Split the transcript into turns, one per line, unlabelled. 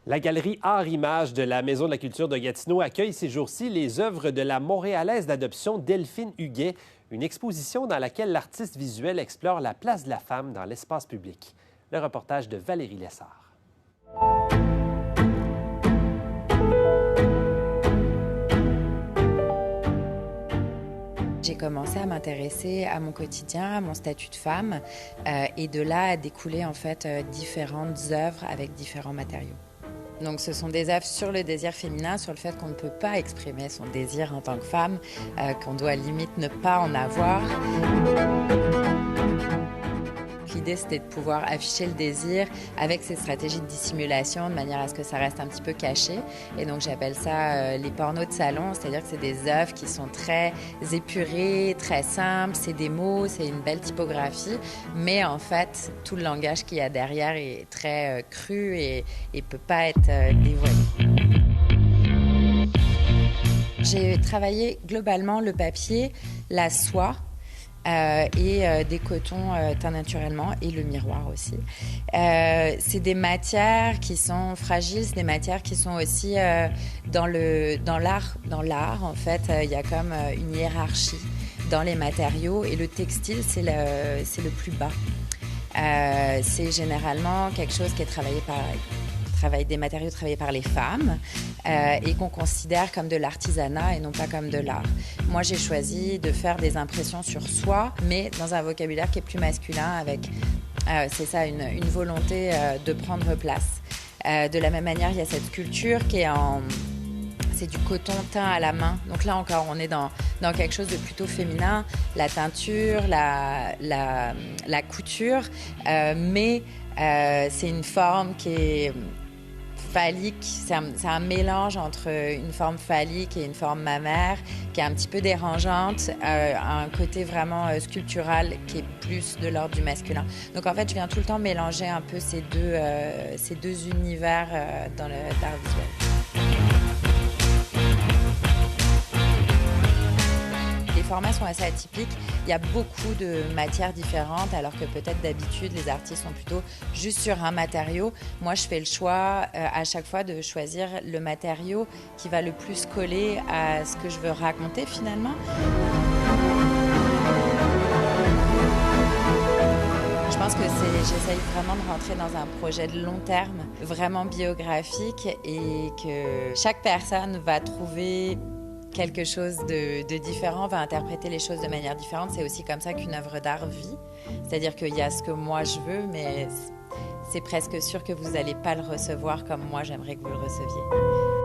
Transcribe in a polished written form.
La galerie Art-Images de la Maison de la culture de Gatineau accueille ces jours-ci les œuvres de la Montréalaise d'adoption Delphine Huguet, une exposition dans laquelle l'artiste visuel explore la place de la femme dans l'espace public. Le reportage de Valérie Lessard.
J'ai commencé à m'intéresser à mon quotidien, à mon statut de femme, et de là a découlé en fait différentes œuvres avec différents matériaux. Donc ce sont des œuvres sur le désir féminin, sur le fait qu'on ne peut pas exprimer son désir en tant que femme, qu'on doit limite ne pas en avoir. L'idée, c'était de pouvoir afficher le désir avec ces stratégies de dissimulation, de manière à ce que ça reste un petit peu caché. Et donc, j'appelle ça les pornos de salon, c'est-à-dire que c'est des œuvres qui sont très épurées, très simples, c'est des mots, c'est une belle typographie, mais en fait, tout le langage qu'il y a derrière est très cru et ne peut pas être dévoilé. J'ai travaillé globalement le papier, la soie, et des cotons teints naturellement et le miroir aussi. C'est des matières qui sont fragiles, c'est des matières qui sont aussi dans l'art. Dans l'art, en fait, il y a comme une hiérarchie dans les matériaux et le textile, c'est le plus bas. C'est généralement quelque chose qui est des matériaux travaillés par les femmes et qu'on considère comme de l'artisanat et non pas comme de l'art. Moi, j'ai choisi de faire des impressions sur soie, mais dans un vocabulaire qui est plus masculin, avec, c'est ça, une volonté de prendre place. De la même manière, il y a cette sculpture qui est c'est du coton teint à la main. Donc là encore, on est dans quelque chose de plutôt féminin, la teinture, la couture, mais c'est une forme qui est phallique, c'est un mélange entre une forme phallique et une forme mammaire qui est un petit peu dérangeante, un côté vraiment sculptural qui est plus de l'ordre du masculin. Donc en fait, je viens tout le temps mélanger un peu ces deux univers dans l'art visuel. Les formats sont assez atypiques. Il y a beaucoup de matières différentes, alors que peut-être d'habitude, les artistes sont plutôt juste sur un matériau. Moi, je fais le choix à chaque fois de choisir le matériau qui va le plus coller à ce que je veux raconter finalement. Je pense que j'essaye vraiment de rentrer dans un projet de long terme, vraiment biographique, et que chaque personne va trouver quelque chose de différent, va interpréter les choses de manière différente. C'est aussi comme ça qu'une œuvre d'art vit. C'est-à-dire qu'il y a ce que moi je veux, mais c'est presque sûr que vous n'allez pas le recevoir comme moi j'aimerais que vous le receviez.